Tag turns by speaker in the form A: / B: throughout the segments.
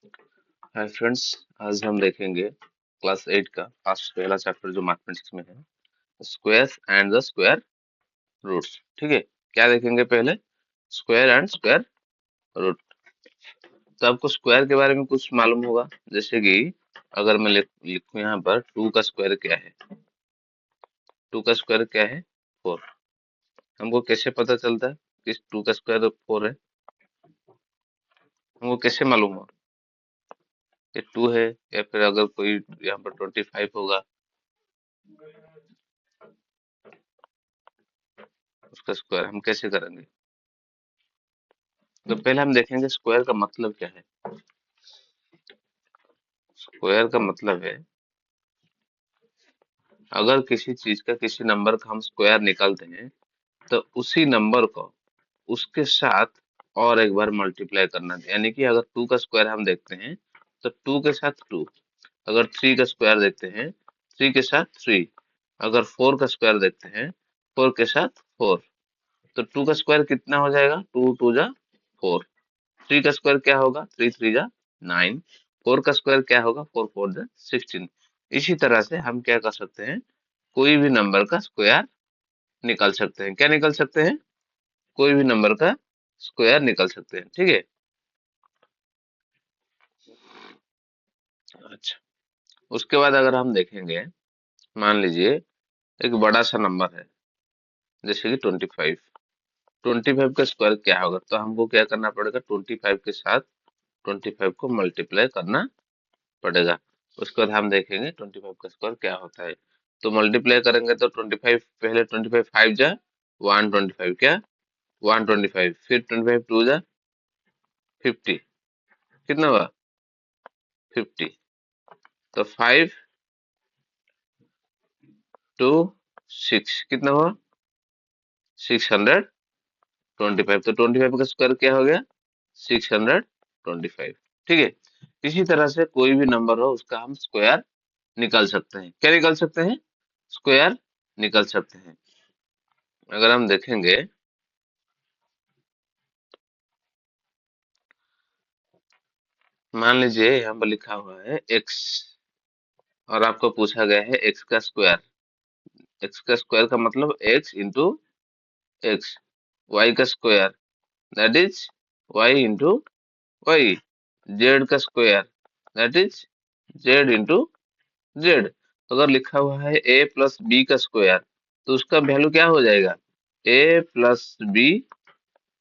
A: Hi friends, आज हम देखेंगे क्लास 8 का फर्स्ट पहला चैप्टर जो मैथमेटिक्स में है, squares and the square roots. ठीक है, क्या देखेंगे पहले? Square and square root. तो आपको स्क्वायर के बारे में कुछ मालूम होगा, जैसे कि अगर मैं लिखूं यहाँ पर 2 का स्क्वायर क्या है। 2 का स्क्वायर क्या है? 4। हमको कैसे पता चलता है कि 2 का स्क्वायर 4 है? हमको कैसे मालूम होगा कि 2 है, या फिर अगर कोई यहाँ पर 25 होगा उसका स्क्वायर हम कैसे करेंगे? तो पहले हम देखेंगे स्क्वायर का मतलब क्या है। स्क्वायर का मतलब है, अगर किसी चीज का किसी नंबर का हम स्क्वायर निकालते हैं तो उसी नंबर को उसके साथ और एक बार मल्टीप्लाई करना है। यानी कि अगर 2 का स्क्वायर हम देखते हैं तो 2 के साथ 2, अगर 3 का स्क्वायर देखते हैं 3 के साथ 3, अगर 4 का स्क्वायर देखते हैं 4 के साथ 4। तो 2 का स्क्वायर कितना हो जाएगा? 2 2 जा 4। 3 का स्क्वायर क्या होगा? 3 3 जा 9। 4 का स्क्वायर क्या होगा? 4 4 जा 16। इसी तरह से हम क्या कर सकते हैं, कोई भी नंबर का स्क्वायर निकाल सकते हैं। क्या निकाल सकते हैं? कोई भी नंबर का स्क्वायर निकाल सकते हैं। ठीक है, अच्छा। उसके बाद अगर हम देखेंगे, मान लीजिए एक बड़ा सा नंबर है, जैसे कि 25। 25 का स्क्वायर क्या होगा? तो हमको क्या करना पड़ेगा? 25 के साथ 25 को मल्टीप्लाई करना पड़ेगा। उसके बाद हम देखेंगे 25 का स्क्वायर क्या होता है। तो मल्टीप्लाई करेंगे तो 25, पहले 25 5 जा 125, क्या 125, फिर 25 2 जा 50, कितना हुआ? 50। तो 5 2 6, कितना हुआ? 625। तो 25 का स्क्वायर क्या हो गया? 625। ठीक है, इसी तरह से कोई भी नंबर हो उसका हम स्क्वायर निकाल सकते हैं। क्या निकाल सकते हैं? स्क्वायर निकाल सकते हैं। अगर हम देखेंगे, मान लीजिए यहाँ पर लिखा हुआ है x, और आपको पूछा गया है x का स्क्वायर। x का स्क्वायर का मतलब x इंटू एक्स। y का square that is y into y. z का square that is z into z. अगर लिखा हुआ है a प्लस बी का स्क्वायर, तो उसका वैल्यू क्या हो जाएगा? a plus b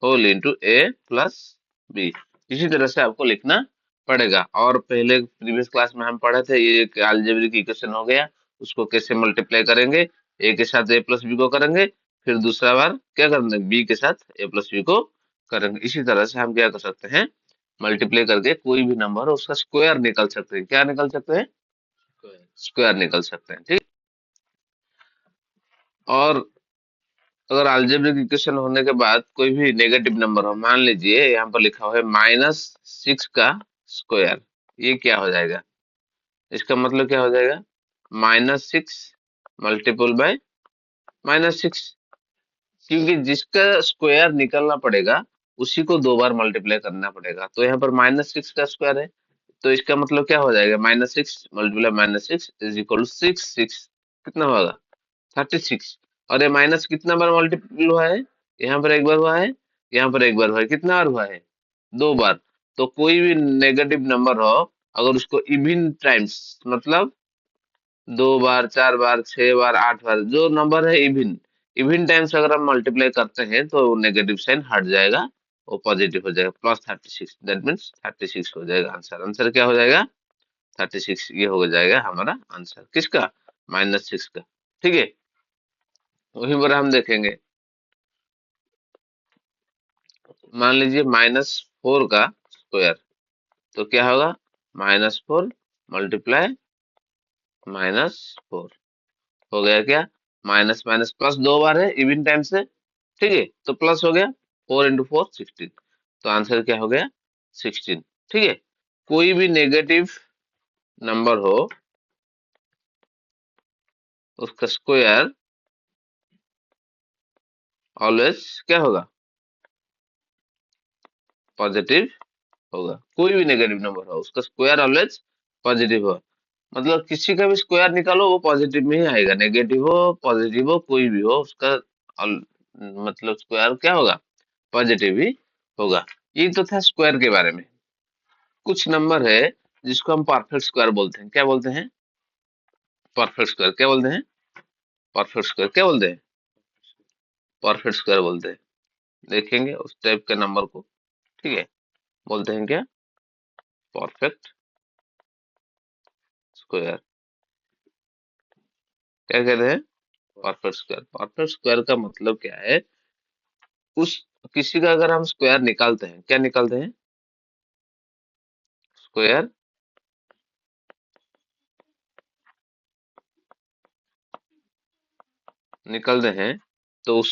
A: whole into a plus b. इसी तरह से आपको लिखना पड़ेगा। और पहले प्रीवियस क्लास में हम पढ़े थे, ये एक अलजेब्रिक इक्वेशन हो गया, उसको कैसे मल्टीप्लाई करेंगे? ए के साथ ए प्लस बी को करेंगे, फिर दूसरा बार क्या करेंगे? बी के साथ ए प्लस बी को करेंगे। इसी तरह से हम क्या कर सकते हैं, मल्टीप्लाई करके कोई भी नंबर हो उसका स्क्वायर निकल सकते हैं। क्या निकल सकते हैं? स्क्वायर निकल सकते हैं। ठीक। और अगर अलजेब्रिक इक्वेशन होने के बाद कोई भी नेगेटिव नंबर हो, मान लीजिए यहाँ पर लिखा हुआ है -6 का स्क्वायर, ये क्या हो जाएगा? इसका मतलब क्या हो जाएगा? -6 मल्टीपल बाय -6, क्योंकि जिसका स्क्वायर निकलना पड़ेगा उसी को 2 बार मल्टीप्लाई करना पड़ेगा। तो यहाँ पर -6 का स्क्वायर है, तो इसका मतलब क्या हो जाएगा? -6 मल्टीप्लाई -6 इज इक्वल टू 6 6, कितना होगा? 36। और ये माइनस कितना बार मल्टीपल हुआ है? यहाँ पर एक बार हुआ है, यहाँ पर एक बार हुआ है। कितना बार हुआ है? 2 बार। तो कोई भी नेगेटिव नंबर हो, अगर उसको इवन टाइम्स, मतलब 2 बार 4 बार 6 बार 8 बार, जो नंबर है इवन, इवन टाइम्स अगर हम मल्टीप्लाई करते हैं तो नेगेटिव साइन हट जाएगा, वो पॉजिटिव हो जाएगा, +36। दैट मीन्स 36 हो जाएगा आंसर। आंसर क्या हो जाएगा? 36। ये हो जाएगा हमारा आंसर, किसका? -6 का। ठीक है, वहीं पर हम देखेंगे, मान लीजिए -4 का स्क्वायर, तो क्या होगा? -4 मल्टीप्लाई -4 हो गया क्या? माइनस माइनस प्लस 2 बार है इवन टाइम से, ठीक है, तो प्लस हो गया। 4 इंटू 4 16। तो आंसर क्या हो गया? 16। ठीक है, कोई भी नेगेटिव नंबर हो उसका स्क्वायर ऑलवेज क्या होगा? पॉजिटिव होगा। कोई भी नेगेटिव नंबर हो उसका स्क्वायर ऑलवेज पॉजिटिव हो। मतलब किसी का भी स्क्वायर निकालो वो पॉजिटिव में ही आएगा, नेगेटिव हो पॉजिटिव हो कोई भी हो उसका मतलब स्क्वायर क्या होगा, पॉजिटिव ही होगा। ये तो था स्क्वायर के बारे में। कुछ नंबर है जिसको हम परफेक्ट स्क्वायर बोलते हैं। क्या बोलते हैं? Perfect square. क्या बोलते हैं? Perfect square. क्या बोलते हैं? परफेक्ट स्क्वायर बोलते हैं। देखेंगे उस टाइप के नंबर को। ठीक है, बोलते हैं क्या? Perfect square. क्या कहते हैं? Perfect square. परफेक्ट स्क्वायर का मतलब क्या है? उस किसी का अगर हम स्क्वायर निकालते हैं, क्या निकालते हैं? स्क्वायर निकालते हैं तो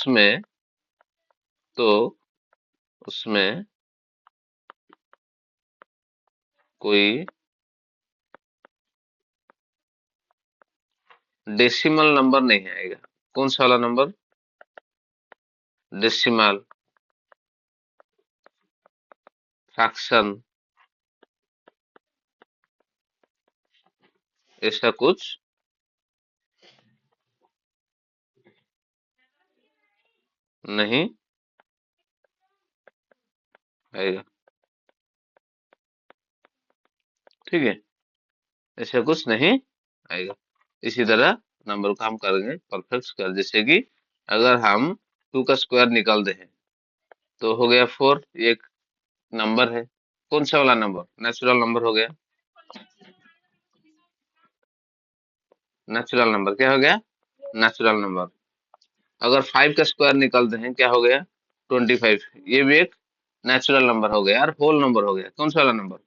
A: तो उसमें कोई डेसिमल नंबर नहीं आएगा। कौन सा वाला नंबर? डेसिमल, फ्रैक्शन, ऐसा कुछ नहीं आएगा। ठीक है, ऐसा कुछ नहीं आएगा। इसी तरह नंबर को हम करेंगे परफेक्ट स्क्वायर। जैसे कि अगर हम 2 का स्क्वायर निकालते हैं तो हो गया 4। ये एक नंबर है। कौन सा वाला नंबर? नेचुरल नंबर हो गया। नेचुरल नंबर क्या हो गया? Natural number. अगर 5 का स्क्वायर निकालते हैं क्या हो गया? 25। ये भी एक नेचुरल नंबर हो गया और होल नंबर हो गया। कौन सा वाला नंबर?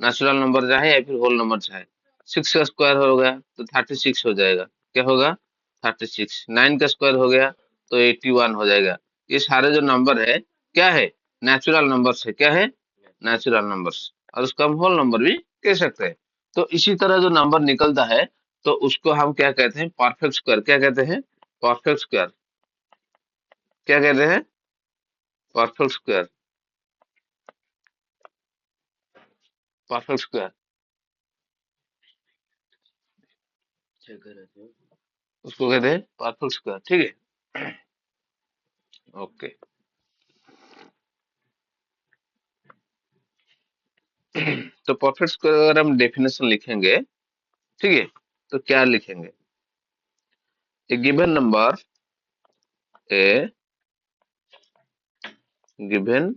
A: नेचुरल नंबर चाहे या फिर होल नंबर चाहे। 6 का स्क्वायर हो गया तो 36 हो जाएगा। क्या होगा? 36। 9 का स्क्वायर हो गया तो 81 हो जाएगा। ये सारे जो नंबर है क्या है? नेचुरल नंबर्स है। क्या है? Natural numbers. और उसको हम होल नंबर भी कह सकते हैं। तो इसी तरह जो नंबर निकलता है तो उसको हम क्या कहते हैं? Perfect square. क्या कहते हैं? Perfect square. क्या कहते हैं? Perfect square. परफेक्ट स्क्वायर उसको कहते हैं परफेक्ट स्क्वायर। ठीक है, ओके। तो परफेक्ट स्क्वायर अगर हम डेफिनेशन लिखेंगे, ठीक है, तो क्या लिखेंगे? A given number, a given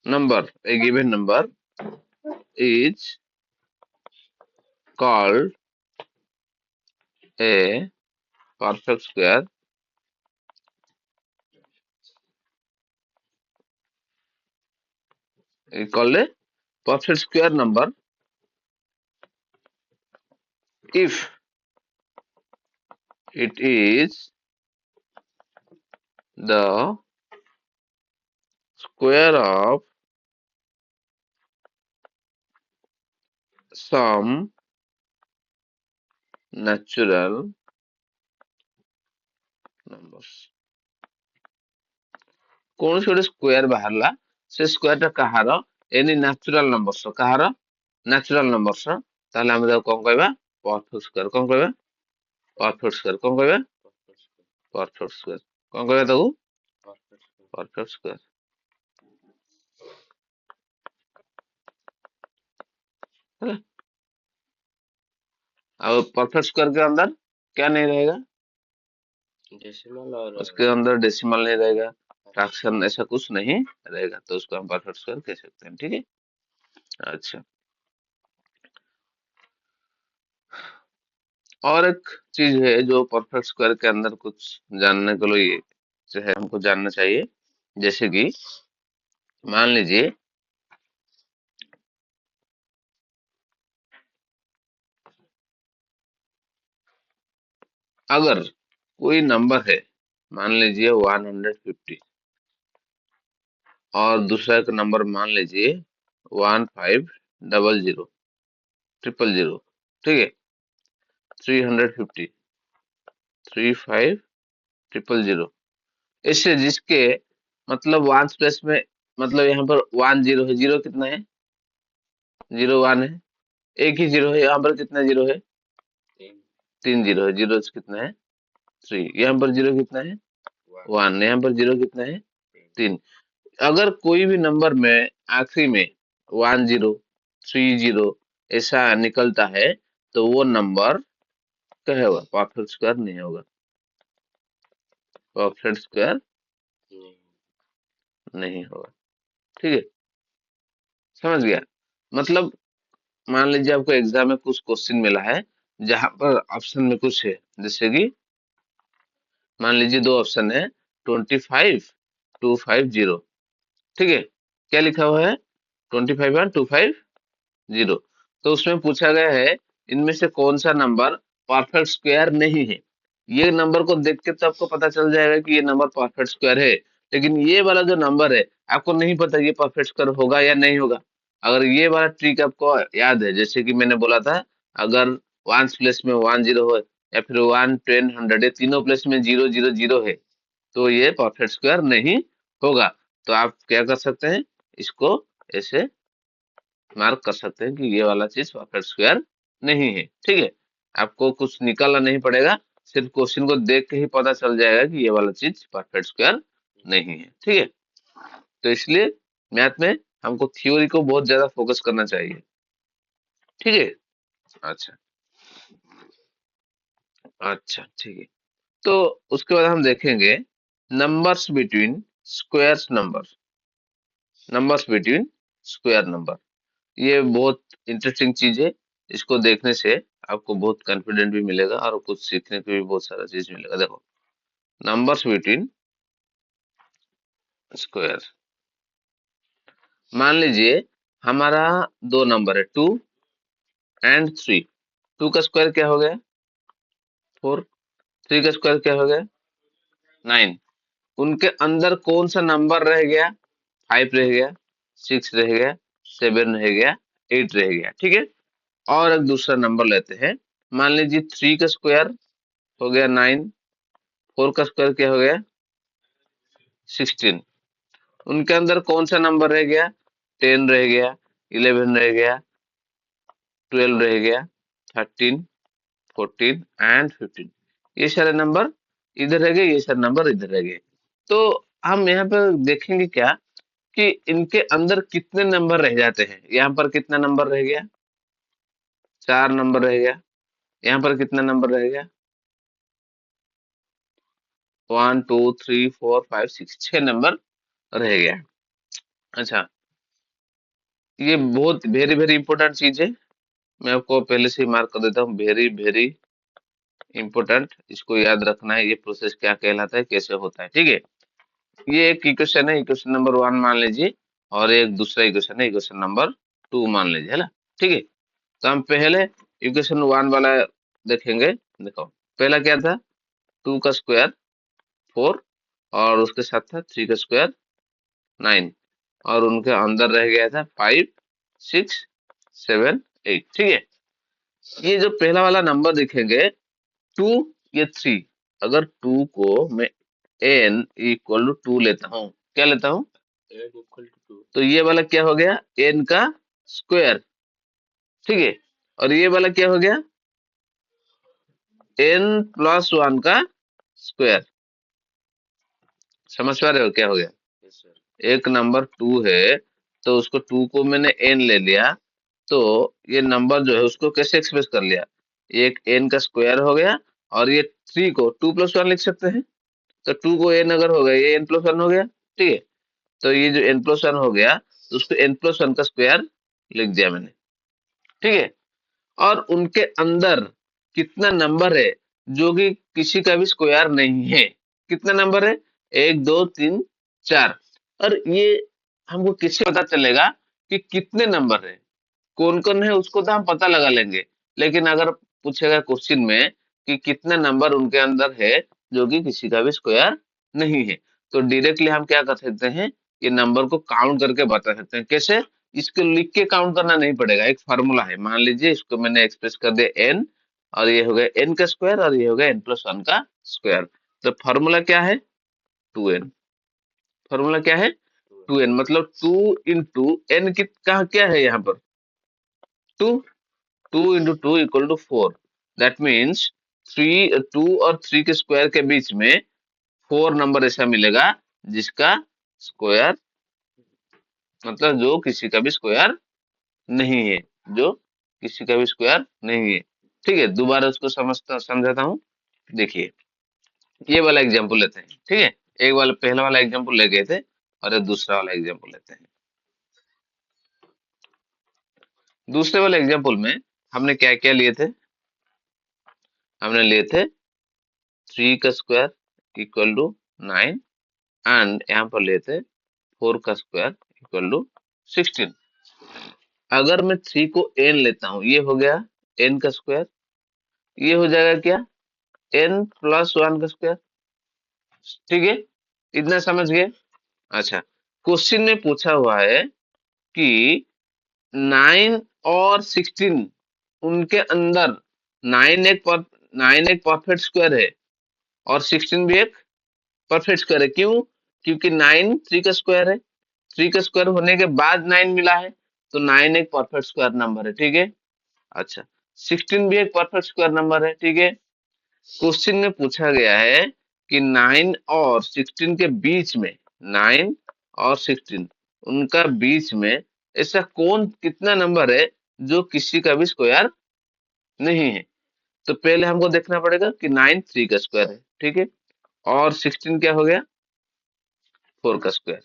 A: number, a given number is called a perfect square is called a perfect square number if it is the square of some natural numbers। कौन से स्क्वायर बाहरला से square टा कहार? Any natural numbers कहार? Natural numbers. ताहले हम ताको कोन कहबा? Perfect square. कोन कहबा? Perfect square. कोन कहबा? Perfect square. कोन कहबा ताको? Perfect square. ହେଲା। अब परफेक्ट स्क्वायर के अंदर क्या नहीं रहेगा? उसके अंदर डेसिमल नहीं रहेगा, फ्रैक्शन ऐसा कुछ नहीं रहेगा, तो उसको हम परफेक्ट स्क्वायर कह सकते हैं। ठीक है, अच्छा। और एक चीज है जो परफेक्ट स्क्वायर के अंदर कुछ जानने के लिए जो है हमको जानना चाहिए। जैसे कि मान लीजिए अगर कोई नंबर है, मान लीजिए 150, और दूसरा एक नंबर मान लीजिए 1500 000, ठीक है, 350 35 000, ऐसे जिसके मतलब वन स्पेस में मतलब यहाँ पर 1 0 है, जीरो कितना है, 0 1 है, एक ही जीरो है, यहाँ पर कितना जीरो है, 3 जीरो है, जीरो कितना है 3, यहाँ पर जीरो कितना है 1, यहाँ पर जीरो कितना है 3। अगर कोई भी नंबर में आखिरी में 1 0 3 0 ऐसा निकलता है तो वो नंबर क्या होगा, परफेक्ट स्क्वायर नहीं होगा, परफेक्ट स्क्वायर नहीं होगा। ठीक है, समझ गया। मतलब मान लीजिए आपको एग्जाम में कुछ क्वेश्चन मिला है जहां पर ऑप्शन में कुछ है, जैसे कि मान लीजिए दो ऑप्शन है 25 250। ठीक है, क्या लिखा हुआ है 25 और 250। तो उसमें पूछा गया है इनमें से कौन सा नंबर परफेक्ट स्क्वायर नहीं है। ये नंबर को देख के तो आपको पता चल जाएगा कि ये नंबर परफेक्ट स्क्वायर है, लेकिन ये वाला जो नंबर है आपको नहीं पता ये परफेक्ट स्क्वायर होगा या नहीं होगा। अगर ये वाला ट्रिक आपको याद है, जैसे कि मैंने बोला था, अगर वंस प्लेस में 1 0 हो या फिर 1 10 100 है, तीनों प्लेस में 0 0 0 है, तो ये परफेक्ट स्क्वायर नहीं होगा। तो आप क्या कर सकते हैं, इसको ऐसे मार्क कर सकते हैं कि ये वाला चीज परफेक्ट स्क्वायर नहीं है। ठीक है, आपको कुछ निकालना नहीं पड़ेगा, सिर्फ क्वेश्चन को देख के ही पता चल जाएगा कि ये वाला चीज परफेक्ट स्क्वायर नहीं है। ठीक है, तो इसलिए मैथ में हमको थ्योरी को बहुत ज्यादा फोकस करना चाहिए। ठीक है, अच्छा अच्छा ठीक है। तो उसके बाद हम देखेंगे numbers between squares number, numbers between square number. ये बहुत इंटरेस्टिंग चीज है, इसको देखने से आपको बहुत कॉन्फिडेंट भी मिलेगा और कुछ सीखने को भी बहुत सारा चीज मिलेगा। देखो, नंबर्स बिटवीन स्क्वायर, मान लीजिए हमारा दो नंबर है 2 एंड 3। 2 का स्क्वायर क्या हो गया 4, 3 का स्क्वायर क्या हो गया 9। उनके अंदर कौन सा नंबर रह गया, 5 रह गया, 6 रह गया, 7 रह गया, 8 रह गया। ठीक है, और एक दूसरा नंबर लेते हैं, मान लीजिए 3 का स्क्वायर हो गया 9, 4 का स्क्वायर क्या हो गया 16। उनके अंदर कौन सा नंबर रह गया, 10 रह गया, 11 रह गया, 12 रह गया, 13, 14 एंड 15। ये सारे नंबर इधर रह गए, ये सारे नंबर इधर रह गए। तो हम यहाँ पर देखेंगे क्या कि इनके अंदर कितने नंबर रह जाते हैं। यहाँ पर कितना नंबर रह गया, 4 नंबर रह गया। यहाँ पर कितना नंबर रह गया 1 2 3 4 5 6, 6 नंबर रह गया। अच्छा, ये बहुत वेरी वेरी इंपॉर्टेंट चीज है, मैं आपको पहले से ही मार्क कर देता हूँ, वेरी वेरी इंपॉर्टेंट। इसको याद रखना है, ये प्रोसेस क्या कहलाता है, कैसे होता है। ठीक है, ये एक इक्वेशन है, इक्वेशन नंबर 1 मान लीजिए, और एक दूसरा इक्वेशन है, इक्वेशन नंबर 2 मान लीजिए, है ना। ठीक है, तो हम पहले इक्वेशन 1 वाला देखेंगे। देखो, पहला क्या था, 2 का स्क्वायर 4, और उसके साथ था 3 का स्क्वायर 9, और उनके अंदर रह गया था 5 6 7 8। ठीक है, ये जो पहला वाला नंबर देखेंगे 2, ये 3, अगर 2 को मैं n इक्वल टू 2 लेता हूँ, क्या लेता हूँ, तो ये वाला क्या हो गया n का स्क्वायर। ठीक है, और ये वाला क्या हो गया n प्लस 1 का स्क्वायर। समझ पा रहे हो क्या हो गया, एक नंबर 2 है तो उसको 2 को मैंने n ले लिया, तो ये नंबर जो है उसको कैसे एक्सप्रेस कर लिया, एक n का स्क्वायर हो गया, और ये 3 को 2 प्लस 1 लिख सकते हैं। तो 2 को n अगर हो गया, ये n प्लस 1 हो गया। ठीक है, तो ये जो n प्लस 1 हो गया, तो उसको n प्लस 1 का स्क्वायर लिख दिया मैंने। ठीक है, और उनके अंदर कितना नंबर है जो कि किसी का भी स्क्वायर नहीं है, कितना नंबर है 1 2 3 4। और ये हमको किससे पता चलेगा कि कितने नंबर है, कौन कौन है उसको तो हम पता लगा लेंगे, लेकिन अगर पूछेगा क्वेश्चन में कि कितना नंबर उनके अंदर है जो कि किसी का भी स्क्वायर नहीं है, तो डायरेक्टली हम क्या कर सकते हैं, ये नंबर को काउंट करके बता सकते हैं। कैसे, इसको लिख के काउंट करना नहीं पड़ेगा, एक फार्मूला है। मान लीजिए इसको मैंने एक्सप्रेस कर दिया n, और ये हो गया n का स्क्वायर, और ये हो गया n प्लस 1 का स्क्वायर। तो फार्मूला क्या है 2n, फार्मूला क्या है 2n मतलब 2 × n कहा क्या है यहाँ पर 2 2 × 2 = 4 दैट मीन्स 2 और 3 के स्क्वायर के बीच में 4 नंबर ऐसा मिलेगा जिसका स्क्वायर मतलब जो किसी का भी स्क्वायर नहीं है, जो किसी का भी स्क्वायर नहीं है। ठीक है, दोबारा उसको समझाता हूँ। देखिए ये वाला एग्जांपल लेते हैं, ठीक है। एक वाला पहला वाला एग्जांपल ले गए थे और ये दूसरा वाला एग्जांपल लेते हैं। दूसरे वाले एग्जांपल में हमने क्या क्या लिए थे, हमने लिए थे 3 का स्क्वायर इक्वल टू 9 एंड यहाँ पर लिए थे 4 का स्क्वायर इक्वल टू 16। अगर मैं 3 को n लेता हूँ, ये हो गया n का स्क्वायर, ये हो जाएगा क्या n+1 का स्क्वायर। ठीक है, इतना समझ गए। अच्छा, क्वेश्चन में पूछा हुआ है कि 9 और 16 उनके अंदर 9 एक परफेक्ट स्क्वायर है और 16 भी एक परफेक्ट स्क्वायर है। क्यों? क्योंकि 9 3 का स्क्वायर है, 3 का स्क्वायर होने के बाद 9 मिला है, तो 9 एक परफेक्ट स्क्वायर नंबर है। ठीक है। अच्छा, 16 भी एक परफेक्ट स्क्वायर नंबर है। ठीक है। क्वेश्चन में पूछा गया है कि 9 और 16 के बीच में, 9 और 16 उनका बीच में ऐसा कौन कितना नंबर है जो किसी का भी स्क्वायर नहीं है। तो पहले हमको देखना पड़ेगा कि 9 3 का स्क्वायर है, ठीक है, और 16 क्या हो गया 4 का स्क्वायर।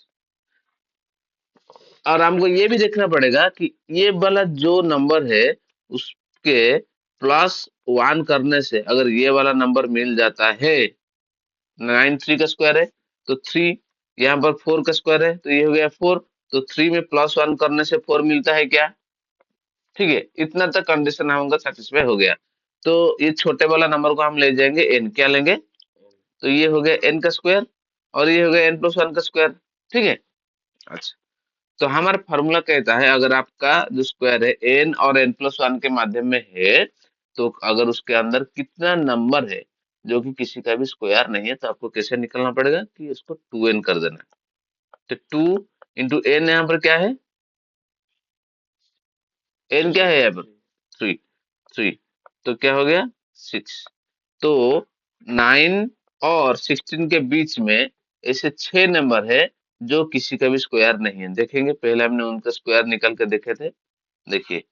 A: और हमको ये भी देखना पड़ेगा कि ये वाला जो नंबर है उसके +1 करने से अगर ये वाला नंबर मिल जाता है, 9 3 का स्क्वायर है तो 3, यहाँ पर 4 का स्क्वायर है तो ये हो गया 4, तो 3 में +1 करने से 4 मिलता है क्या। ठीक है, इतना तक कंडीशन हमका सेटिस्फाई हो गया। तो ये छोटे वाला नंबर को हम ले जाएंगे n, क्या लेंगे, तो ये हो गया n का स्क्वायर और ये हो गया n+1 का स्क्वायर। ठीक है। अच्छा, तो हमारा फॉर्मूला कहता है अगर आपका जो स्क्वायर है n और n+1 के माध्यम में है, तो अगर उसके अंदर कितना नंबर है जो कि किसी का भी स्क्वायर नहीं है, तो आपको कैसे निकलना पड़ेगा कि इसको 2n कर देना है। तो 2 × n यहाँ पर क्या है, n क्या है यहाँ पर 3, 3, तो क्या हो गया 6। तो 9 और 16 के बीच में ऐसे 6 नंबर है जो किसी का भी स्क्वायर नहीं है। देखेंगे, पहले हमने उनका स्क्वायर निकाल के देखे थे। देखिए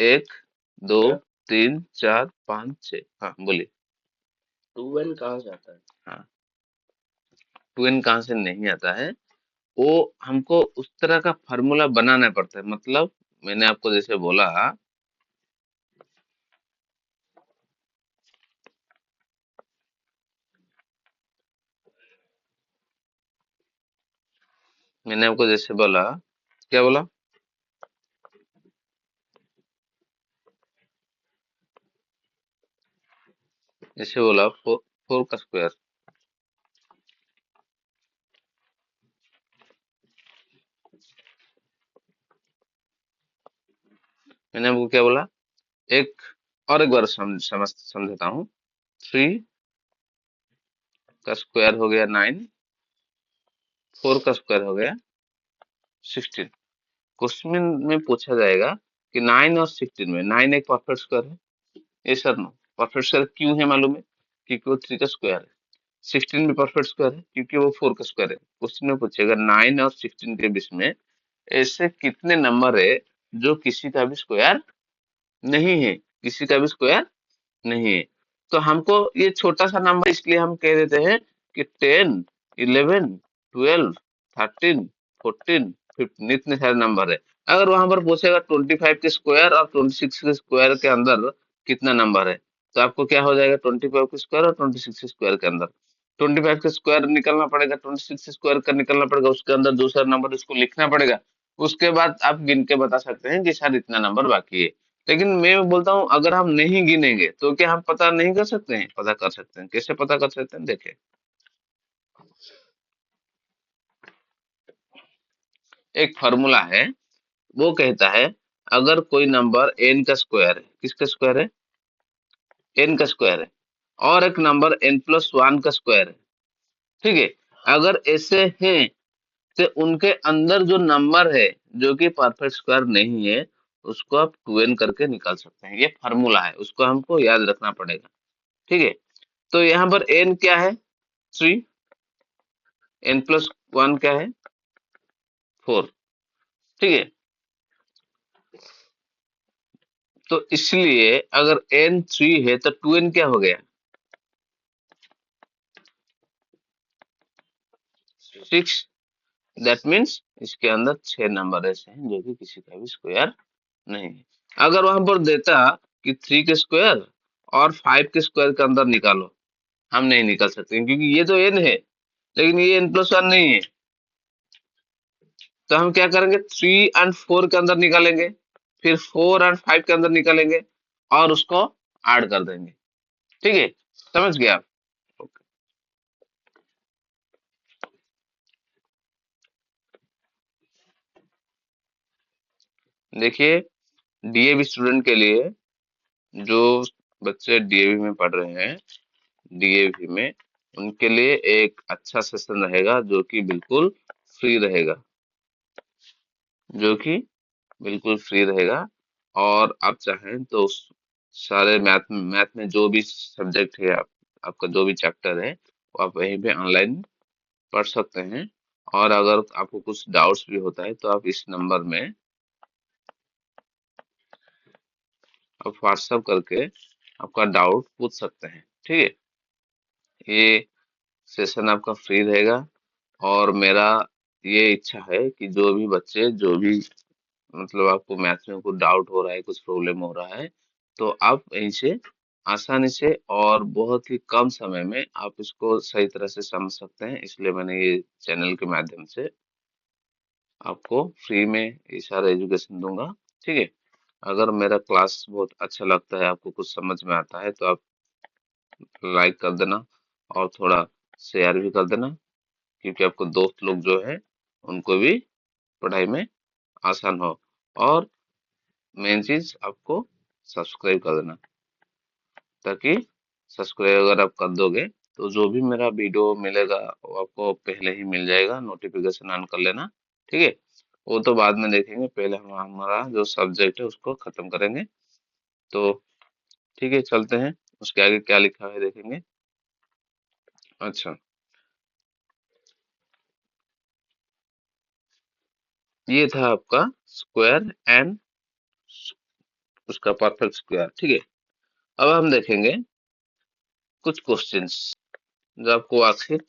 A: 1 2 3 4 5 6, हाँ बोलिए। 2n कहाँ से आता है? हाँ, 2n कहाँ से नहीं आता है, वो हमको उस तरह का फार्मूला बनाना पड़ता है। मतलब मैंने आपको जैसे बोला, मैंने आपको जैसे बोला, क्या बोला, जैसे बोला 4 का स्क्वायर, मैंने आपको क्या बोला, एक और एक बार समझाता हूँ। 3 का स्क्वायर हो गया 9, 4 का स्क्वायर हो गया 16। क्वेश्चन में पूछा जाएगा कि 9 और 16 में 9 एक परफेक्ट स्क्वायर है, ये सर नो परफेक्ट स्क्वायर क्यों है मालूम है, क्योंकि वो 3 का स्क्वायर है। 16 भी परफेक्ट स्क्वायर है क्योंकि वो 4 का स्क्वायर है। क्वेश्चन में पूछेगा 9 और 16 के बीच में ऐसे कितने नंबर है जो किसी का भी स्क्वायर नहीं है, किसी का भी स्क्वायर नहीं है। तो हमको ये छोटा सा नंबर इसलिए हम कह देते हैं कि 10 11 12 13 14 15 इतने सारे नंबर है। अगर वहां पर पूछेगा 25 के स्क्वायर और 26 के स्क्वायर के अंदर कितना नंबर है, तो आपको क्या हो जाएगा 25 के स्क्वायर और 26 के स्क्वायर के अंदर 25 का स्क्वायर निकलना पड़ेगा, 26 स्क्वायर का निकलना पड़ेगा, उसके अंदर दूसरा नंबर उसको लिखना पड़ेगा। उसके बाद आप गिन के बता सकते हैं कि शायद इतना नंबर बाकी है। लेकिन मैं बोलता हूँ अगर हम नहीं गिनेंगे तो क्या हम पता नहीं कर सकते हैं, पता कर सकते हैं। कैसे पता कर सकते हैं, देखिए एक फॉर्मूला है, वो कहता है अगर कोई नंबर n का स्क्वायर है, किसका स्क्वायर है, n का स्क्वायर है, और एक नंबर n+1 का स्क्वायर है, ठीक है, अगर ऐसे हैं तो उनके अंदर जो नंबर है जो कि परफेक्ट स्क्वायर नहीं है, उसको आप 2n करके निकाल सकते हैं। ये फार्मूला है, उसको हमको याद रखना पड़ेगा। ठीक है, तो यहाँ पर n क्या है? 3, n प्लस 1 क्या है? 4। ठीक है, तो इसलिए अगर n 3 है तो 2n क्या हो गया? 6। दैट मीन्स इसके अंदर 6 नंबर ऐसे हैं जो कि किसी का भी स्क्वायर नहीं है। अगर वहां पर देता कि 3 के स्क्वायर और 5 के स्क्वायर के अंदर निकालो, हम नहीं निकाल सकते क्योंकि ये तो n है, लेकिन ये n प्लस 1 नहीं है। तो हम क्या करेंगे? 3 एंड 4 के अंदर निकालेंगे, फिर 4 एंड 5 के अंदर निकालेंगे और उसको ऐड कर देंगे। ठीक है, समझ गया आप? देखिए, डीएवी स्टूडेंट के लिए, जो बच्चे डीएवी में पढ़ रहे हैं, डीएवी में, उनके लिए एक अच्छा सेशन रहेगा जो कि बिल्कुल फ्री रहेगा, जो कि बिल्कुल फ्री रहेगा। और आप चाहें तो उस सारे मैथ मैथ में जो भी सब्जेक्ट है, आपका जो भी चैप्टर है, वो आप वहीं पे ऑनलाइन पढ़ सकते हैं। और अगर आपको कुछ डाउट्स भी होता है तो आप इस नंबर में आप व्हाट्सएप करके आपका डाउट पूछ सकते हैं। ठीक है, ये सेशन आपका फ्री रहेगा। और मेरा ये इच्छा है कि जो भी बच्चे, जो भी मतलब आपको मैथ में कुछ डाउट हो रहा है, कुछ प्रॉब्लम हो रहा है, तो आप यहीं से आसानी से और बहुत ही कम समय में आप इसको सही तरह से समझ सकते हैं। इसलिए मैंने ये चैनल के माध्यम से आपको फ्री में ये सारा एजुकेशन दूंगा। ठीक है, अगर मेरा क्लास बहुत अच्छा लगता है, आपको कुछ समझ में आता है, तो आप लाइक कर देना और थोड़ा शेयर भी कर देना, क्योंकि आपको दोस्त लोग जो है उनको भी पढ़ाई में आसान हो। और मेन चीज आपको सब्सक्राइब कर देना, ताकि सब्सक्राइब अगर आप कर दोगे तो जो भी मेरा वीडियो मिलेगा वो आपको पहले ही मिल जाएगा। नोटिफिकेशन ऑन कर लेना। ठीक है, वो तो बाद में देखेंगे, पहले हम हमारा जो सब्जेक्ट है उसको खत्म करेंगे। तो ठीक है, चलते हैं, उसके आगे क्या लिखा है देखेंगे। अच्छा, ये था आपका स्क्वायर एंड उसका परफेक्ट स्क्वायर। ठीक है, अब हम देखेंगे कुछ क्वेश्चंस जो आपको आखिर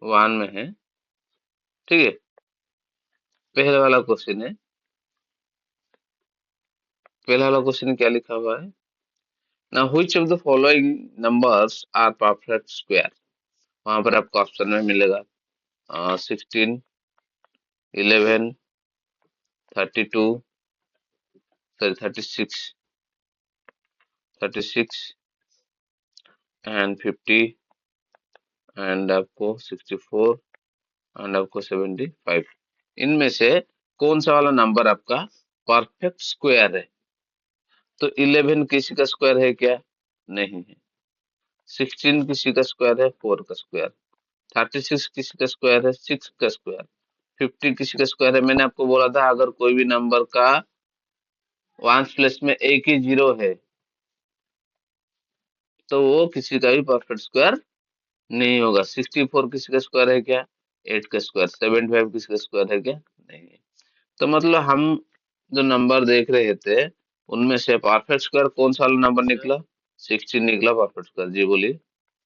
A: 1 में है। ठीक है, पहले वाला क्वेश्चन है, पहला वाला क्वेश्चन क्या लिखा हुआ है? ना which of the following numbers are perfect square. वहां पर आपको ऑप्शन में मिलेगा 16, 11, 32, सॉरी 36, 36 एंड 50 एंड आपको 64 एंड आपको 75। इनमें से कौन सा वाला नंबर आपका परफेक्ट स्क्वायर है? तो 11 किसी का स्क्वायर है क्या? नहीं है। 16 किसी का स्क्वायर है? 4 का स्क्वायर। 36 किसी का स्क्वायर है? 6 का स्क्वायर। 50 किसी का स्क्वायर है? मैंने आपको बोला था अगर कोई भी नंबर का वंस प्लेस में एक ही जीरो है तो वो किसी का भी परफेक्ट स्क्वायर नहीं होगा। 64 किसी का स्क्वायर है क्या? 8 का स्क्वायर। 75 किसी का स्क्वायर है क्या? नहीं है। तो मतलब हम जो नंबर देख रहे थे उनमें से परफेक्ट स्क्वायर कौन सा वाला नंबर निकला? 16 निकला परफेक्ट स्क्वायर। जी बोलिए।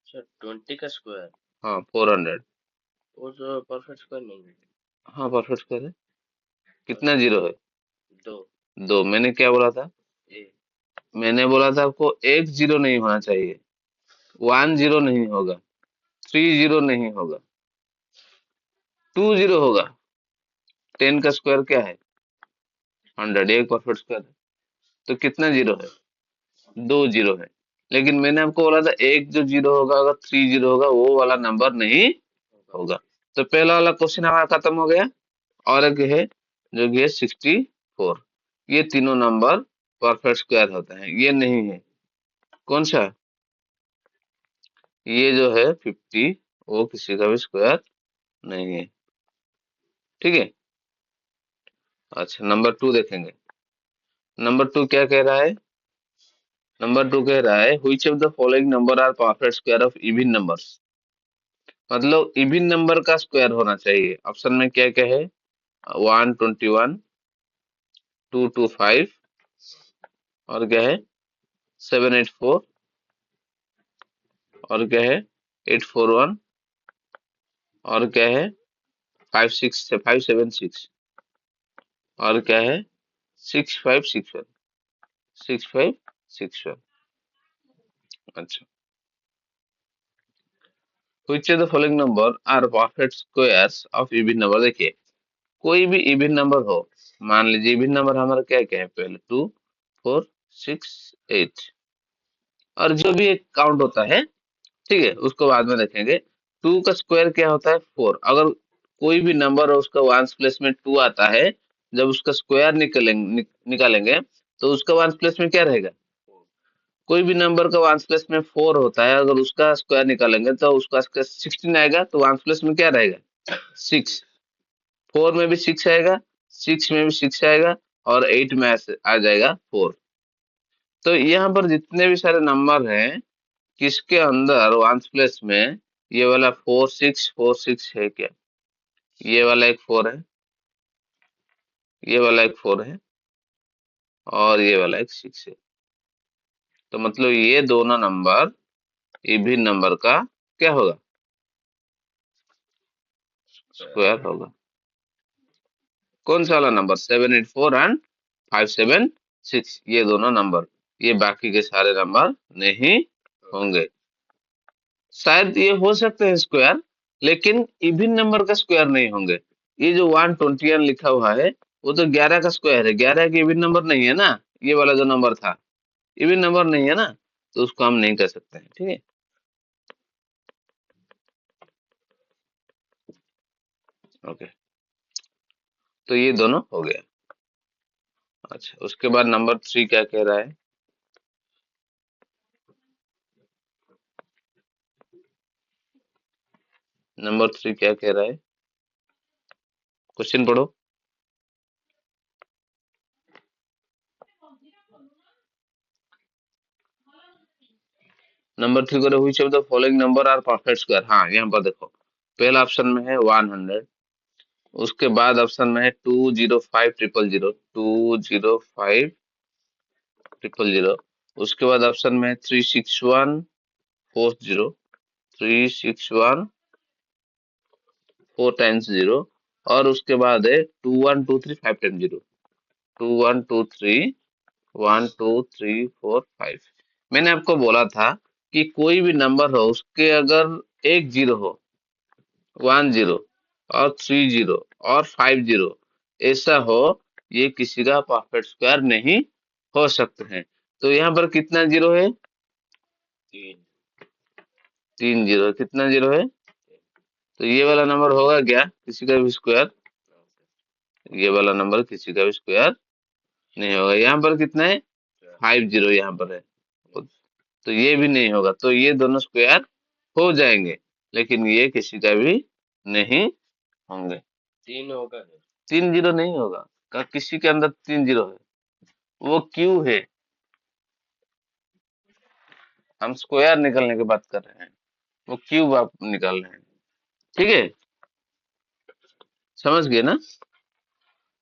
B: सर 20 का स्क्वायर
A: हाँ, 400।
B: वो तो परफेक्ट स्क्वायर नहीं है।
A: हाँ, परफेक्ट स्क्वायर है। कितना जीरो है?
B: दो।
A: दो। मैंने क्या बोला था?
B: ए।
A: मैंने बोला था आपको एक जीरो नहीं होना चाहिए, 1 जीरो नहीं होगा, 3 जीरो नहीं होगा, 2 जीरो होगा। 10 का स्क्वायर क्या है? 100। एक परफेक्ट स्क्वायर है। तो कितना जीरो है? 2 जीरो है। लेकिन मैंने आपको बोला था एक जो जीरो होगा, अगर 3 जीरो होगा, वो वाला नंबर नहीं होगा। तो पहला वाला क्वेश्चन हमारा खत्म हो गया। और एक है जो कि है 64। ये तीनों नंबर परफेक्ट स्क्वायर होते हैं, ये नहीं है। कौन सा? ये जो है 50 वो किसी का भी स्क्वायर नहीं है। ठीक है। अच्छा, नंबर 2 देखेंगे। नंबर 2 क्या कह रहा है? नंबर 2 कह रहा है which of the following number are perfect square of even numbers. मतलब इवन नंबर का स्क्वायर होना चाहिए। ऑप्शन में क्या क्या है? 121, 225 और क्या है 784 और क्या है 841 और क्या है 576 और क्या है 6561 6561। अच्छा, which of the following number are perfect squares of even number. देखिए, कोई भी इवन नंबर हो, मान लीजिए इवन नंबर हमारा क्या क्या है, पहले 2 4 6 8 और जो भी एक काउंट होता है, ठीक है, उसको बाद में देखेंगे। 2 का स्क्वायर क्या होता है 4। अगर कोई भी नंबर और उसका वंस प्लेस में 2 आता है, जब उसका स्क्वायर निकालेंगे तो उसका वंस प्लेस में क्या रहेगा? कोई भी नंबर का वंस प्लेस में 4 होता है, अगर उसका स्क्वायर निकालेंगे तो उसका 16 आएगा, तो वंस प्लेस में क्या रहेगा 6। 4 में भी 6 आएगा, 6 में भी 6 आएगा और 8 में आ जाएगा 4। तो यहाँ पर जितने भी सारे नंबर हैं, किसके अंदर वंस प्लेस में ये वाला 4646 है क्या? ये वाला एक 4 है, ये वाला एक 4 है और ये वाला एक 6 है। तो मतलब ये दोनों नंबर इवन नंबर का क्या होगा? स्क्वायर होगा। कौन सा वाला नंबर? 784 एंड 576, ये दोनों नंबर। ये बाकी के सारे नंबर नहीं होंगे। शायद ये हो सकते हैं स्क्वायर, लेकिन इवन नंबर का स्क्वायर नहीं होंगे। ये जो 121 लिखा हुआ है वो तो 11 का स्क्वायर है, 11 की इवन नंबर नहीं है ना। ये वाला जो नंबर था इवन नंबर नहीं है ना, तो उसको हम नहीं कर सकते हैं। ठीक है, ओके, तो ये दोनों हो गया। अच्छा, उसके बाद नंबर 3 क्या कह रहा है? नंबर 3 क्या कह रहा है? क्वेश्चन पढ़ो। नंबर 3 करो, which of the following number are perfect square. हाँ, यहाँ पर देखो, पहला ऑप्शन में है 100, उसके बाद ऑप्शन में है 205 000 205 000, उसके बाद ऑप्शन में है 361 40 361 4 टाइम्स 0 और उसके बाद है 2123 5 टाइम्स 0 2123 1 2 3 4 5। मैंने आपको बोला था कि कोई भी नंबर हो, उसके अगर एक जीरो हो, 10 और 30 और 50 ऐसा हो, ये किसी का परफेक्ट स्क्वायर नहीं हो सकते हैं। तो यहाँ पर कितना जीरो है?
B: 3।
A: 3 जीरो। कितना जीरो है? तो ये वाला नंबर होगा क्या किसी का भी स्क्वायर? ये वाला नंबर किसी का भी स्क्वायर नहीं होगा। यहाँ पर कितना है? 50 यहाँ पर है, तो ये भी नहीं होगा। तो ये दोनों स्क्वायर हो जाएंगे, लेकिन ये किसी का भी नहीं होंगे।
B: 3 होगा।
A: 3 जीरो नहीं होगा का, किसी के अंदर 3 जीरो है, वो क्यों है? हम स्क्वायर निकलने की बात कर रहे हैं, वो क्यूब आप निकाल रहे हैं। ठीक है, समझ गए ना?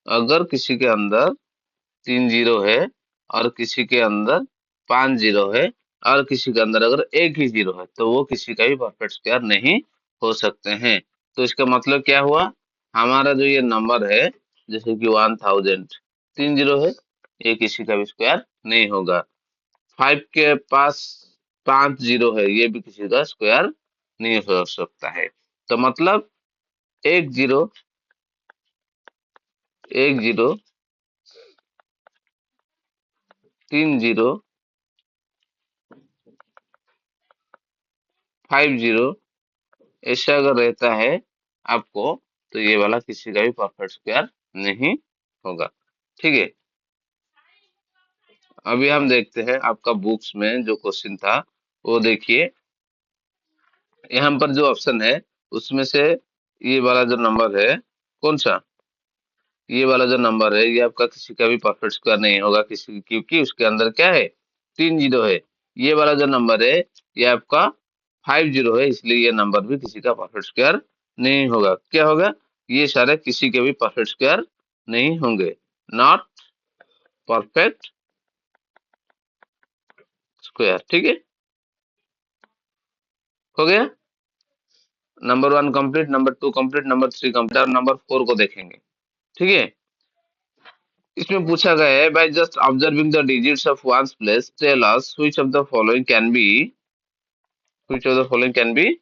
A: अगर किसी के अंदर 3 जीरो है और किसी के अंदर 5 जीरो है और किसी के अंदर अगर एक ही जीरो है, तो वो किसी का भी परफेक्ट स्क्वायर नहीं हो सकते हैं। तो इसका मतलब क्या हुआ? हमारा जो ये नंबर है, जैसे कि 1000, 3 जीरो है, ये किसी का भी स्क्वायर नहीं होगा। 5 के पास 5 जीरो है, ये भी किसी का स्क्वायर नहीं हो सकता है। तो मतलब एक जीरो, एक जीरो, 3 जीरो, 5 जीरो ऐसा अगर रहता है आपको, तो ये वाला किसी का भी परफेक्ट स्क्वायर नहीं होगा। ठीक है, अभी हम देखते हैं आपका बुक्स में जो क्वेश्चन था, वो देखिए। यहाँ पर जो ऑप्शन है उसमें से ये वाला जो नंबर है, कौन सा, ये वाला जो नंबर है ये आपका किसी का भी परफेक्ट स्क्वायर नहीं होगा, किसी, क्योंकि उसके अंदर क्या है, 3 जीरो है। ये वाला जो नंबर है ये आपका 5 जीरो है, इसलिए ये नंबर भी किसी का परफेक्ट स्क्वायर नहीं होगा। क्या होगा, ये सारे किसी के भी परफेक्ट स्क्वायर नहीं होंगे, नॉट परफेक्ट स्क्वायर। ठीक है, हो गया। Number 1 complete, number 2 complete, number 3 complete, और नंबर 4 को देखेंगे। ठीक है, इसमें पूछा गया है, by just observing the digits of ones place tell us which of the following can be which of the following can be,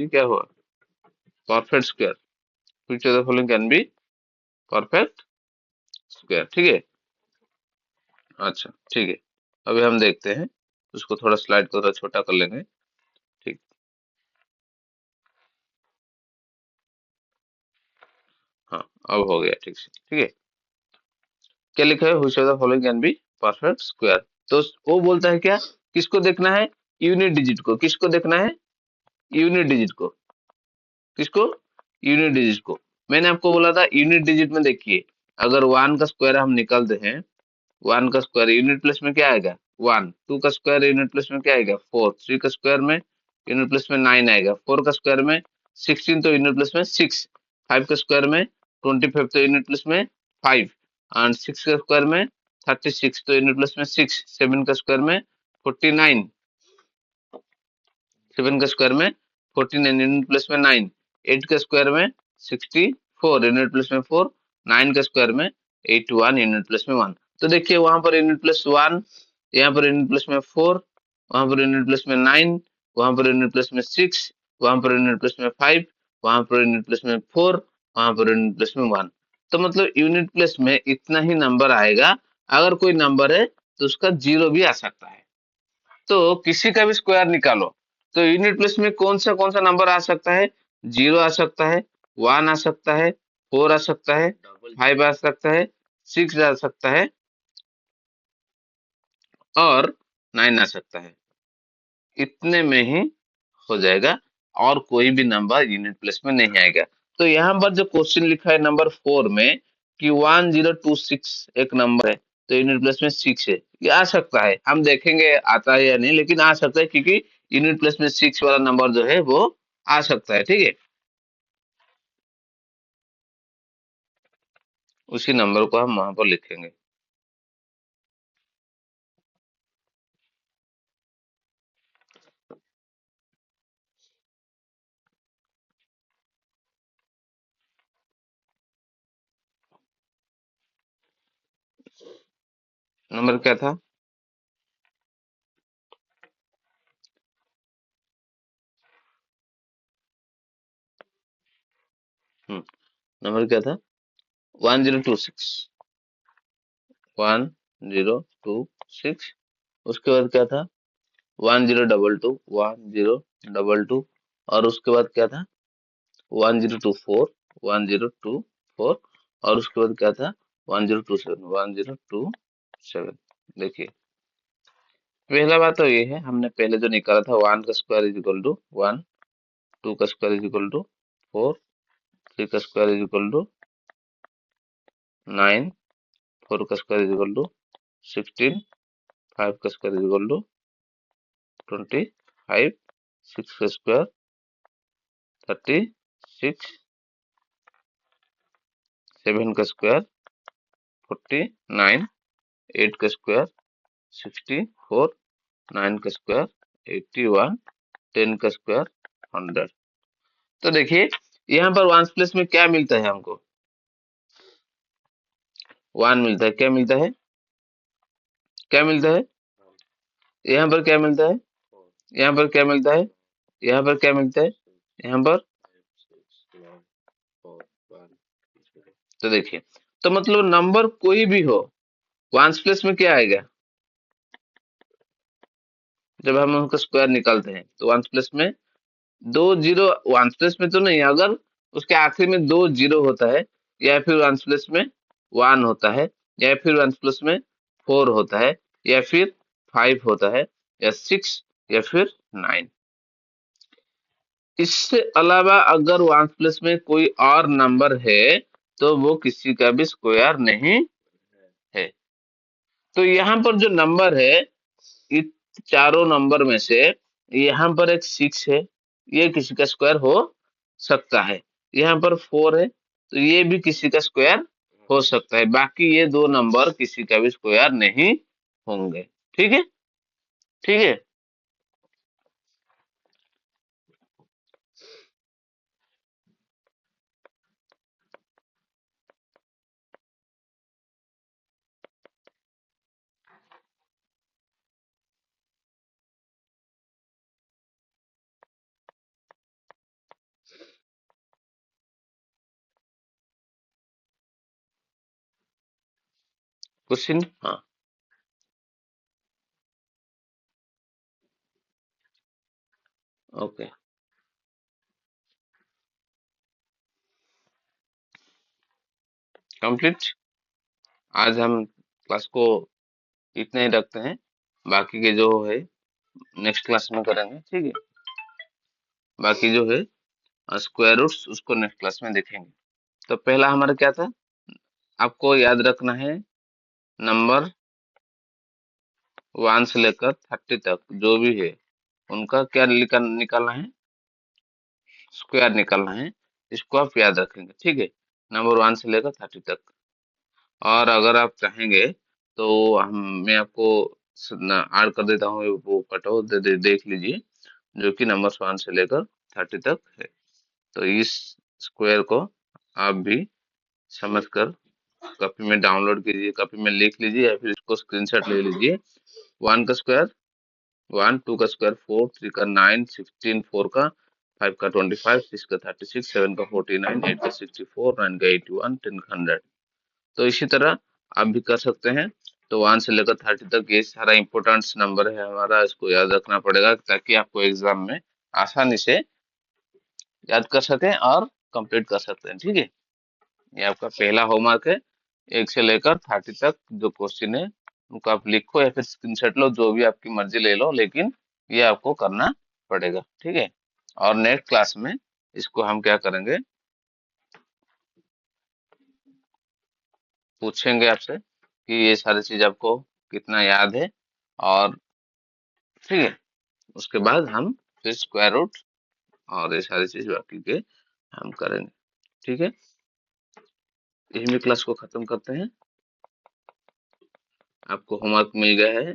A: क्या हुआ, perfect square. Which of the following can be perfect square. ठीक है, अच्छा ठीक है, अभी हम देखते हैं, उसको थोड़ा स्लाइड को थोड़ा छोटा कर लेंगे। ठीक, हाँ, अब हो गया ठीक से। ठीक है, क्या लिखा है, which of the following can be perfect square. तो वो बोलता है क्या, किसको देखना है, यूनिट डिजिट को, किसको देखना है, यूनिट डिजिट को, किसको, यूनिट डिजिट को। मैंने आपको बोला था यूनिट डिजिट में देखिए, अगर 1 का स्क्वायर हम निकालते हैं, 1 का स्क्वायर यूनिट प्लेस में क्या आएगा, 1, 2 का स्क्वायर यूनिट प्लेस में क्या आएगा, 4, 3 का स्क्वायर में यूनिट प्लेस में 9 आएगा, 4 का स्क्वायर में 16, तो यूनिट प्लेस में 6, 5 का स्क्वायर में 25, तो यूनिट प्लेस में 5, एंड 6 का स्क्वायर में 36, तो यूनिट प्लेस में 6, 7 का स्क्वायर में 49, 7 का स्क्वायर में 49, यूनिट प्लेस में 9, 8 का स्क्वायर में 64, यूनिट प्लेस में 4, 9 का स्क्वायर में 81, यूनिट प्लेस में 1। तो देखिए वहां पर यूनिट प्लेस 1, यहाँ पर यूनिट प्लेस में 4, वहां पर यूनिट प्लेस में 9, वहां पर यूनिट प्लेस में 6, वहां पर यूनिट प्लेस में 5, वहां पर यूनिट प्लेस में 4, वहां पर यूनिट प्लेस में 1। तो मतलब यूनिट प्लेस में इतना ही नंबर आएगा। अगर कोई नंबर है तो उसका जीरो भी आ सकता है। तो किसी का भी स्क्वायर निकालो, तो यूनिट प्लेस में कौन सा नंबर आ सकता है, 0 आ सकता है, 1 आ सकता है, 4 आ सकता है, 5 आ सकता है, 6 आ सकता है, और 9 आ सकता है। इतने में ही हो जाएगा, और कोई भी नंबर यूनिट प्लेस में नहीं आएगा। तो यहाँ पर जो क्वेश्चन लिखा है नंबर 4 में कि 1026 एक नंबर है, तो यूनिट प्लेस में 6 है, ये आ सकता है, हम देखेंगे आता है या नहीं, लेकिन आ सकता है, क्योंकि यूनिट प्लेस में 6 वाला नंबर जो है वो आ सकता है। ठीक है, उसी नंबर को हम वहां पर लिखेंगे। नंबर क्या था, नंबर क्या था, 1026, 1026। उसके बाद क्या था, 1022, 1022, और उसके बाद क्या था, 1024, 1024, और उसके बाद क्या था, 1027, 1027। देखिए, पहला बात तो ये है, हमने पहले जो निकाला था, 1 का स्क्वायर इज इक्वल टू 1, 2 का स्क्वायर इज इक्वल टू 4, 3 का स्क्वायर इज इक्वल टू 9, 4 का स्क्वायर इज इक्वल टू 16, 5 का स्क्वायर इज इक्वल टू 25, 6 का स्क्वायर 36, 7 का स्क्वायर 49, 8 का स्क्वायर 64, 9 का स्क्वायर 81, 10 का स्क्वायर 100। तो देखिए यहाँ पर वंस प्लेस में क्या मिलता है हमको, 1 मिलता है, क्या मिलता है, क्या मिलता है, यहाँ पर क्या मिलता है, यहाँ पर क्या मिलता है, यहाँ पर क्या मिलता है, यहाँ पर,
B: 5, 6, 9, 4, 1, 0।
A: तो देखिए, तो मतलब नंबर कोई भी हो, वंस प्लेस में क्या आएगा, जब हम उसका स्क्वायर निकालते हैं तो वंस प्लेस में दो जीरो, वंस प्लेस में तो नहीं, अगर उसके आखिरी में दो जीरो होता है, या फिर वंस प्लेस में वन होता है, या फिर वंस प्लेस में फोर होता है, या फिर फाइव होता है, या सिक्स, या फिर नाइन। इससे अलावा अगर वंस प्लेस में कोई और नंबर है तो वो किसी का भी स्क्वायर नहीं है। तो यहाँ पर जो नंबर है, इस चारों नंबर में से यहाँ पर एक सिक्स है, ये किसी का स्क्वायर हो सकता है। यहाँ पर फोर है, तो ये भी किसी का स्क्वायर हो सकता है। बाकी ये दो नंबर किसी का भी स्क्वायर नहीं होंगे। ठीक है, ठीक है। क्वेश्चन, हाँ, ओके, कंप्लीट। आज हम क्लास को इतना ही रखते हैं, बाकी के जो है नेक्स्ट क्लास में करेंगे। ठीक है, बाकी जो है स्क्वायर रूट्स उसको नेक्स्ट क्लास में देखेंगे। तो पहला हमारा क्या था, आपको याद रखना है, नंबर वन से लेकर 30 तक जो भी है उनका क्या निकालना है, स्क्वायर निकालना है। इसको आप याद रखेंगे। ठीक है, नंबर वन से लेकर 30 तक। और अगर आप चाहेंगे तो हम मैं आपको ऐड कर देता हूँ, वो कटआउट देख लीजिए, जो कि नंबर वन से लेकर 30 तक है। तो इस स्क्वायर को आप भी समझकर कॉपी में डाउनलोड कीजिए, कॉपी में लिख लीजिए, या फिर इसको स्क्रीनशॉट ले लीजिए। वन का स्क्वायर वन, टू का स्क्वायर फोर, थ्री का नाइन, 16, फोर का, फाइव का 25, सिक्स का 36, सेवन का 49, एट का 64, नाइन का 81, टेन का 100। तो इसी तरह आप भी कर सकते हैं। तो वन से लेकर 30 तक ये सारा इंपॉर्टेंट नंबर है हमारा, इसको याद रखना पड़ेगा ताकि आपको एग्जाम में आसानी से याद कर सकें और कंप्लीट कर सकते हैं। ठीक है, ये आपका पहला होमवर्क है। एक से लेकर 30 तक जो क्वेश्चन है उनको आप लिखो या फिर स्क्रीनशॉट लो, जो भी आपकी मर्जी ले लो, लेकिन ये आपको करना पड़ेगा। ठीक है, और नेक्स्ट क्लास में इसको हम क्या करेंगे, पूछेंगे आपसे कि ये सारी चीज आपको कितना याद है। और ठीक है, उसके बाद हम फिर स्क्वायर रूट और ये सारी चीज बाकी के हम करेंगे। ठीक है, यही में क्लास को खत्म करते हैं। आपको होमवर्क मिल गया है,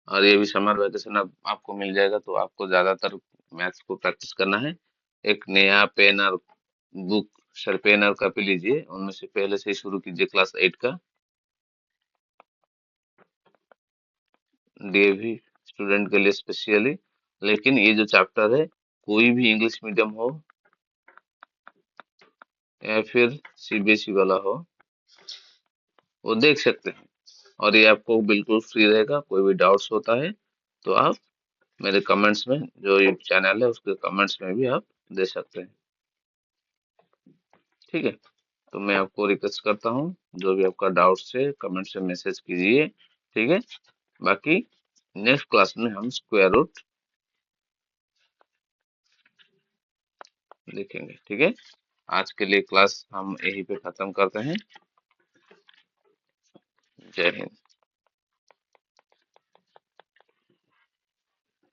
A: और ये भी समर वैकेशन अब आपको मिल जाएगा, तो आपको ज्यादातर मैथ्स को प्रैक्टिस करना है। एक नया पेन और बुक, सर पेन और कॉपी लीजिए, उनमें से पहले से ही शुरू कीजिए क्लास 8 का, डीएवी स्टूडेंट के लिए स्पेशली। लेकिन ये जो चैप्टर है, कोई भी इंग्लिश मीडियम हो या फिर सीबीएसई वाला हो, वो देख सकते हैं। और ये आपको बिल्कुल फ्री रहेगा। कोई भी डाउट्स होता है तो आप मेरे कमेंट्स में, जो यूट्यूब चैनल है उसके कमेंट्स में भी आप दे सकते हैं। ठीक है, तो मैं आपको रिक्वेस्ट करता हूँ, जो भी आपका डाउट्स है कमेंट से मैसेज कीजिए। ठीक है, बाकी नेक्स्ट क्लास में हम स्क्वायर रूट देखेंगे। ठीक है, आज के लिए क्लास हम यहीं पे खत्म करते हैं। जय हिंद।